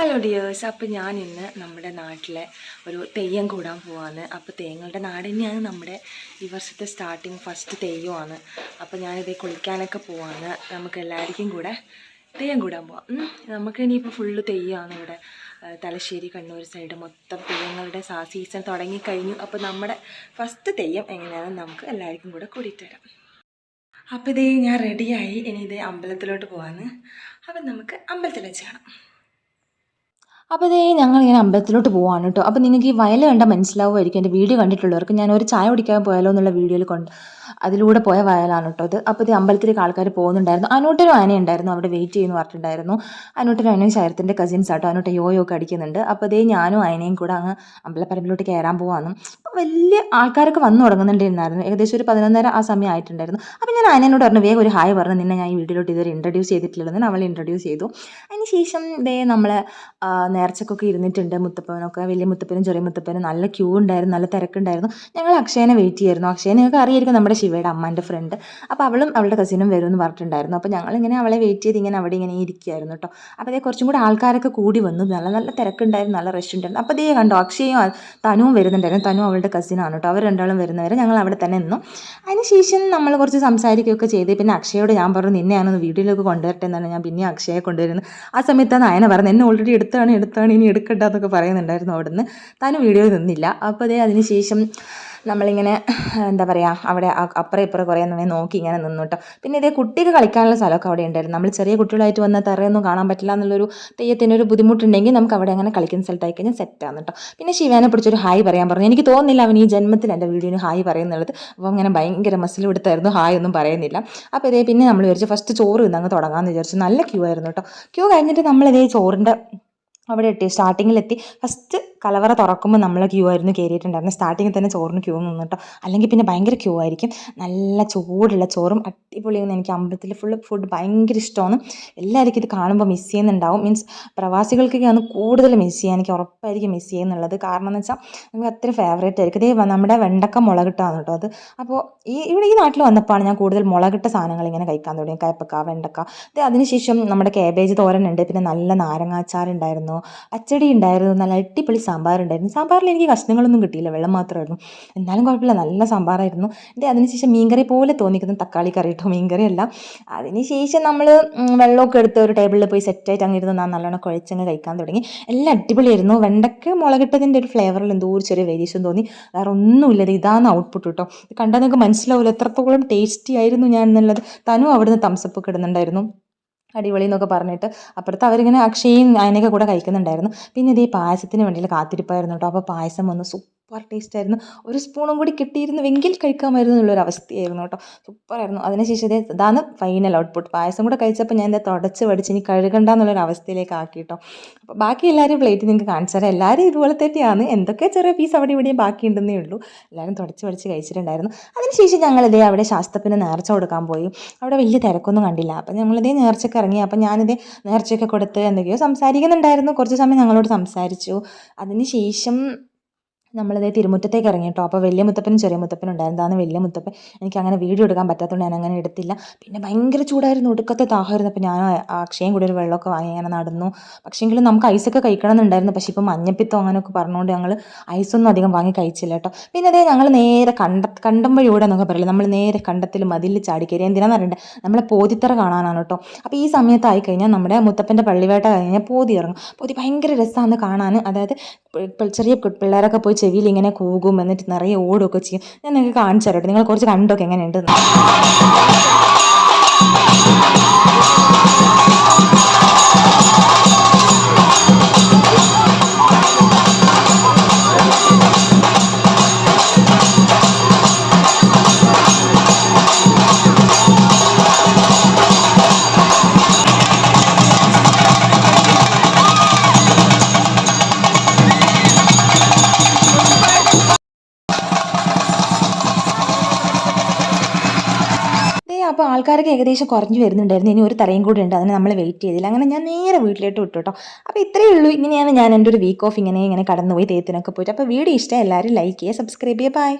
Hello dears. അപ്പോൾ ഞാൻ ഇന്ന് നമ്മുടെ നാട്ടിലെ ഒരു തെയ്യം കൂടാൻ പോവാണ്. അപ്പോൾ തെയ്യങ്ങളുടെ നാട് തന്നെയാണ് നമ്മുടെ ഈ വർഷത്തെ സ്റ്റാർട്ടിങ് ഫസ്റ്റ് തെയ്യമാണ്. അപ്പോൾ ഞാനിത് കുളിക്കാനൊക്കെ പോവാണ്. നമുക്ക് എല്ലാവർക്കും കൂടെ തെയ്യം കൂടാൻ പോവാം. നമുക്ക് ഇനിയിപ്പോൾ ഫുള്ള് തെയ്യമാണ് ഇവിടെ. തലശ്ശേരി കണ്ണൂർ സൈഡ് മൊത്തം തെയ്യങ്ങളുടെ സീസൺ തുടങ്ങിക്കഴിഞ്ഞു. അപ്പോൾ നമ്മുടെ ഫസ്റ്റ് തെയ്യം എങ്ങനെയാണെന്ന് നമുക്ക് എല്ലാവർക്കും കൂടെ കൂടിയിട്ട് വരാം. അപ്പോൾ ഇതേ ഞാൻ റെഡിയായി. ഇനി ഇതേ അമ്പലത്തിലോട്ട് പോവാണ്. അപ്പം നമുക്ക് അമ്പലത്തിൽ വെച്ച് കാണാം. അപ്പോൾ ഇതേ ഞങ്ങളിങ്ങനെ അമ്പലത്തിലോട്ട് പോവാണ് കേട്ടോ. അപ്പോൾ നിങ്ങൾക്ക് ഈ വയൽ കണ്ടാൽ മനസ്സിലാവുമായിരിക്കും, എൻ്റെ വീഡിയോ കണ്ടിട്ടുള്ളവർക്ക്. ഞാൻ ഒരു ചായ കുടിക്കാൻ പോയാലോ എന്നുള്ള വീഡിയോയിൽ അതിലൂടെ പോയ വയലാണ് കേട്ടോ അത്. അപ്പോൾ ഇത് അമ്പലത്തിലേക്ക് ആൾക്കാർ പോകുന്നുണ്ടായിരുന്നു. അനൂട്ടനും ആനയും ഉണ്ടായിരുന്നു അവിടെ വെയിറ്റ് ചെയ്യുന്നു പറഞ്ഞിട്ടുണ്ടായിരുന്നു. അനൂട്ടനും ആനയും ശരത്തിൻ്റെ കസിൻസ് ആട്ടോ. അനൂട്ട യോയോ ഒക്കെ അടിക്കുന്നുണ്ട്. അപ്പോൾ ഇതേ ഞാനും ആനയും കൂടെ അങ്ങ് അമ്പലപ്പറമ്പിലോട്ട് കയറാൻ പോവാന്ന്. വലിയ ആൾക്കാരൊക്കെ വന്നു തുടങ്ങുന്നുണ്ടായിരുന്നു. ഏകദേശം ഒരു 11:30 ആ സമയം ആയിട്ടുണ്ടായിരുന്നു. അപ്പോൾ ഞാൻ ആനയോട് പറഞ്ഞു, വേഗം ഒരു ഹായ് പറഞ്ഞു, നിന്നെ ഞാൻ ഈ വീഡിയോയിലോട്ട് ഇതുവരെ ഇൻട്രൊഡ്യൂസ് ചെയ്തിട്ടില്ലെന്ന്. അവൾ ഇൻട്രൊഡ്യൂസ് ചെയ്തു. അതിന് ശേഷം ഇതേ നമ്മൾ നേർച്ചക്കൊക്കെ ഇരുന്നിട്ടുണ്ട്. മുത്തപ്പനൊക്കെ, വലിയ മുത്തപ്പനും ചെറിയ മുത്തപ്പനും നല്ല ക്യൂ ഉണ്ടായിരുന്നു, നല്ല തിരക്കുണ്ടായിരുന്നു. ഞങ്ങൾ അക്ഷയനെ വെയിറ്റ് ചെയ്യായിരുന്നു. അക്ഷയനെ നിങ്ങൾക്ക് അറിയായിരിക്കും, നമ്മുടെ ശിവയുടെ അമ്മൻ്റെ ഫ്രണ്ട്. അപ്പോൾ അവളും അവളുടെ കസിനും വരുമെന്ന് പറഞ്ഞിട്ടുണ്ടായിരുന്നു. അപ്പോൾ ഞങ്ങളിങ്ങനെ അവളെ വെയിറ്റ് ചെയ്ത് ഇങ്ങനെ അവിടെ ഇങ്ങനെ ഇരിക്കുകയായിരുന്നു കേട്ടോ. അപ്പോൾ അതേ കുറച്ചും കൂടി ആൾക്കാരൊക്കെ കൂടി വന്നു. നല്ല നല്ല തിരക്കുണ്ടായിരുന്നു, നല്ല റഷ് ഉണ്ടായിരുന്നു. അപ്പോൾ അതേ കണ്ടോ, അക്ഷയും തനുവും വരുന്നുണ്ടായിരുന്നു. തനു അവളുടെ കസിനാണ് കേട്ടോ. അവർ രണ്ടാളും വരുന്നവരെ ഞങ്ങൾ അവിടെ തന്നെ നിന്നു. അതിനുശേഷം നമ്മൾ കുറച്ച് സംസാരിക്കുകയൊക്കെ ചെയ്ത് പിന്നെ അക്ഷയോട് ഞാൻ പറഞ്ഞു, നിന്നെ ഞാനൊന്ന് വീഡിയോയിലേക്ക് കൊണ്ടുവരട്ടെ എന്നാണ് ഞാൻ പിന്നെ അക്ഷയെ കൊണ്ടുവരുന്നത്. ആ സമയത്താണ് അയന പറഞ്ഞത്, എന്നെ ഓൾറെഡി എടുത്താണ് ഇനി എടുക്കണ്ട എന്നൊക്കെ പറയുന്നുണ്ടായിരുന്നു. അവിടുന്ന് താനും വീഡിയോയിൽ നിന്നില്ല. അപ്പോൾ അതേ അതിന് ശേഷം നമ്മളിങ്ങനെ എന്താ പറയുക, അവിടെ അപ്പുറം ഇപ്പുറം കുറേ സമയം നോക്കി ഇങ്ങനെ നിന്നു കേട്ടോ. പിന്നെ ഇതേ കുട്ടിക്ക് കളിക്കാനുള്ള സ്ഥലമൊക്കെ അവിടെ ഉണ്ടായിരുന്നു. നമ്മൾ ചെറിയ കുട്ടികളായിട്ട് വന്നാൽ തറയൊന്നും കാണാൻ പറ്റില്ല എന്നുള്ളൊരു തെയ്യത്തിൻ്റെ ഒരു ബുദ്ധിമുട്ടുണ്ടെങ്കിൽ നമുക്ക് അവിടെ അങ്ങനെ കളിക്കുന്ന സ്ഥലത്തായി കഴിഞ്ഞാൽ സെറ്റാണ് കേട്ടോ. പിന്നെ ശിവനെ പിടിച്ചൊരു ഹായ് പറയാൻ പറഞ്ഞു. എനിക്ക് തോന്നുന്നില്ല അവൻ ഈ ജന്മത്തിൽ എൻ്റെ വീഡിയോന് ഹായ് പറയുന്നുള്ളത്. അപ്പോൾ അങ്ങനെ ഭയങ്കര മസിൽ കൊടുത്തായിരുന്നു, ഹായ് ഒന്നും പറയുന്നില്ല. അപ്പോൾ ഇതേ പിന്നെ നമ്മൾ വിചാരിച്ചു ഫസ്റ്റ് ചോറ് ഇന്നങ്ങ് തുടങ്ങാമെന്ന് വിചാരിച്ചു. നല്ല ക്യൂ ആയിരുന്നു കേട്ടോ. ക്യൂ കഴിഞ്ഞിട്ട് നമ്മളിതേ ചോറിൻ്റെ അവിടെ സ്റ്റാർട്ടിങ്ങിലെത്തി. ഫസ്റ്റ് കലവറ തുറക്കുമ്പോൾ നമ്മൾ ക്യൂ ആയിരുന്നു കയറിയിട്ടുണ്ടായിരുന്നു. സ്റ്റാർട്ടിങ്ങിൽ തന്നെ ചോറിന് ക്യൂ നിന്നിട്ടോ, അല്ലെങ്കിൽ പിന്നെ ഭയങ്കര ക്യൂ ആയിരിക്കും. നല്ല ചൂടുള്ള ചോറും അടിപൊളിയെന്ന്. എനിക്ക് അമ്പലത്തിൽ ഫുഡ് ഭയങ്കര ഇഷ്ടമാണ്. എല്ലാവർക്കും ഇത് കാണുമ്പോൾ മിസ് ചെയ്യുന്നുണ്ടാവും. മീൻസ് പ്രവാസികൾക്കൊക്കെയാണ് കൂടുതൽ മിസ് ചെയ്യാൻ, എനിക്ക് ഉറപ്പായിരിക്കും മിസ് ചെയ്യുന്നുള്ളത്. കാരണം എന്ന് വെച്ചാൽ നമുക്ക് അത്ര ഫേവറേറ്റ് ആയിരിക്കും. ഇതേ നമ്മുടെ വെണ്ടക്ക മുളകിട്ടാണ് കേട്ടോ അത്. അപ്പോൾ ഈ നാട്ടിൽ വന്നപ്പോഴാണ് ഞാൻ കൂടുതൽ മുളകിട്ട സാധനങ്ങൾ ഇങ്ങനെ കഴിക്കാൻ തുടങ്ങി. കയ്പ്പക്ക, വെണ്ടക്ക. അതിനുശേഷം നമ്മുടെ കാബേജ് തോരനുണ്ട്, പിന്നെ നല്ല നാരങ്ങാച്ചാറുണ്ടായിരുന്നു, പച്ചടി ഉണ്ടായിരുന്നു, നല്ല അടിപൊളി സാമ്പാറുണ്ടായിരുന്നു. സാമ്പാറിൽ എനിക്ക് കഷ്ണങ്ങളൊന്നും കിട്ടിയില്ല, വെള്ളം മാത്രമായിരുന്നു. എന്നാലും കുഴപ്പമില്ല, നല്ല സാമ്പാറായിരുന്നു. അതിനുശേഷം മീൻകറി പോലെ തോന്നിക്കുന്നത് തക്കാളി കറി കേട്ടോ, മീൻകറി അല്ല. അതിനുശേഷം നമ്മൾ വെള്ളമൊക്കെ എടുത്ത് ഒരു ടേബിളിൽ പോയി സെറ്റായിട്ട് അങ്ങിരുന്ന് നല്ലോണം കുഴച്ചങ്ങ് കഴിക്കാൻ തുടങ്ങി. എല്ലാം അടിപൊളിയായിരുന്നു. വെണ്ടയ്ക്ക് മുളകിട്ടതിൻ്റെ ഒരു ഫ്ലേവറിൽ എന്തോ ഒരു ചെറിയ വേരിയേഷൻ തോന്നി. വേറെ ഒന്നുമില്ല, ഇതാണ് ഔട്ട്പുട്ട് കേട്ടോ. കണ്ടാൽ നിങ്ങൾക്ക് മനസ്സിലാവില്ല എത്രത്തോളം ടേസ്റ്റി ആയിരുന്നു ഞാൻ എന്നുള്ളത്. തനു അവിടുന്ന് തംസപ്പ് ഒക്കെ ഇടുന്നുണ്ടായിരുന്നു, അടിപൊളി എന്നൊക്കെ പറഞ്ഞിട്ട്. അപ്പുറത്ത് അവരിങ്ങനെ അക്ഷയും അതിനൊക്കെ കൂടെ കഴിക്കുന്നുണ്ടായിരുന്നു. പിന്നെ ഇതേ പായസത്തിന് വേണ്ടിയിട്ട് കാത്തിരിപ്പായിരുന്നു കേട്ടോ. അപ്പോൾ പായസം വന്ന് സൂപ്പർ ടേസ്റ്റായിരുന്നു. ഒരു സ്പൂണും കൂടി കിട്ടിയിരുന്നുവെങ്കിൽ കഴിക്കാമായിരുന്നു എന്നുള്ളൊരു അവസ്ഥയായിരുന്നു കേട്ടോ. സൂപ്പറായിരുന്നു. അതിനുശേഷം ഇതാണ് ഫൈനൽ ഔട്ട്പുട്ട്. പായസം കൂടെ കഴിച്ചപ്പോൾ ഞാൻ തുടച്ച് പഠിച്ച് ഇനി കഴുകണ്ട എന്നുള്ളൊരു അവസ്ഥയിലേക്ക് ആക്കി കേട്ടോ. അപ്പോൾ ബാക്കി എല്ലാവരും പ്ലേറ്റ് നിങ്ങൾക്ക് കാണിച്ചു തരാം. എല്ലാവരും ഇതുപോലെ തന്നെയാണ്, എന്തൊക്കെ ചെറിയ പീസ് അവിടെ ഇവിടെയും ബാക്കി ഉണ്ടെന്നേ ഉള്ളൂ. എല്ലാവരും തുടച്ച് പഠിച്ച് കഴിച്ചിട്ടുണ്ടായിരുന്നു. അതിനുശേഷം ഞങ്ങളിതേ അവിടെ ശാസ്ത്രത്തിന് നേർച്ച കൊടുക്കാൻ പോയി. അവിടെ വലിയ തിരക്കൊന്നും കണ്ടില്ല. അപ്പം ഞങ്ങളിതേ നേർച്ചയ്ക്ക് ഇറങ്ങി. അപ്പം ഞാനിതേ നേർച്ചയൊക്കെ കൊടുത്ത് എന്തൊക്കെയോ സംസാരിക്കുന്നുണ്ടായിരുന്നു. കുറച്ച് സമയം ഞങ്ങളോട് സംസാരിച്ചു. അതിനുശേഷം നമ്മളിതേ തിരുമുറ്റത്തേക്ക് ഇറങ്ങി കേട്ടോ. അപ്പോൾ വലിയ മുത്തപ്പനും ചെറിയ മുത്തപ്പനും ഉണ്ടായിരുന്നു. അതാണ് വലിയ മുത്തപ്പൻ. എനിക്ക് അങ്ങനെ വീഡിയോ എടുക്കാൻ പറ്റാത്തതുകൊണ്ട് ഞാൻ അങ്ങനെ എടുത്തില്ല. പിന്നെ ഭയങ്കര ചൂടായിരുന്നു, ഒടുക്കത്തെ ദാഹമായിരുന്നു. അപ്പോൾ ഞാൻ അക്ഷയം കൂടി ഒരു വെള്ളമൊക്കെ വാങ്ങി അങ്ങനെ നടന്നു. പക്ഷേങ്കിലും നമുക്ക് ഐസൊക്കെ കഴിക്കണം എന്നുണ്ടായിരുന്നു. പക്ഷേ ഇപ്പോൾ മഞ്ഞപ്പിത്തം അങ്ങനെയൊക്കെ പറഞ്ഞുകൊണ്ട് ഞങ്ങൾ ഐസൊന്നും അധികം വാങ്ങി കഴിച്ചില്ല കേട്ടോ. പിന്നെ അതേ ഞങ്ങൾ നേരെ കണ്ടം വഴിയൂടെ എന്നൊക്കെ പറയില്ല, നമ്മൾ നേരെ കണ്ടത്തിൽ മതിലിൽ ചാടിക്കയറി. എന്തിനാന്ന് അറിയണ്ടേ, നമ്മളെ പോതിത്തറ കാണാനാണ് കേട്ടോ. അപ്പോൾ ഈ സമയത്തായി കഴിഞ്ഞാൽ നമ്മുടെ മുത്തപ്പൻ്റെ പള്ളിവേട്ട കഴിഞ്ഞാൽ പോതി ഇറങ്ങും. പോതി ഭയങ്കര രസമാണ് കാണാൻ. അതായത് ചെറിയ പിള്ളേരൊക്കെ പോയി ചെവിയിൽ ഇങ്ങനെ കൂകും, എന്നിട്ട് നിറയെ ഓടുകയൊക്കെ ചെയ്യും. ഞാൻ നിങ്ങൾക്ക് കാണിച്ചു തരട്ടെ, നിങ്ങൾ കുറച്ച് കണ്ടൊക്കെ എങ്ങനെയുണ്ട്. അപ്പോൾ ആൾക്കാരൊക്കെ ഏകദേശം കുറഞ്ഞു വരുന്നുണ്ടായിരുന്നു. ഇനി ഒരു തറയും കൂടി ഉണ്ട്, അതിന് നമ്മൾ വെയിറ്റ് ചെയ്തില്ല. അങ്ങനെ ഞാൻ നേരെ വീട്ടിലോട്ട് വിട്ടു കേട്ടോ. അപ്പോൾ ഇത്രയേ ഉള്ളൂ. ഇങ്ങനെയാണ് ഞാൻ എൻ്റെ ഒരു വീക്ക് ഓഫ് ഇങ്ങനെ കടന്നുപോയി തെയ്യത്തിനൊക്കെ പോയിട്ട്. അപ്പോൾ വീഡിയോ ഇഷ്ടം എല്ലാവരും ലൈക്ക് ചെയ്യുക, സബ്സ്ക്രൈബ് ചെയ്യുക. ബൈ.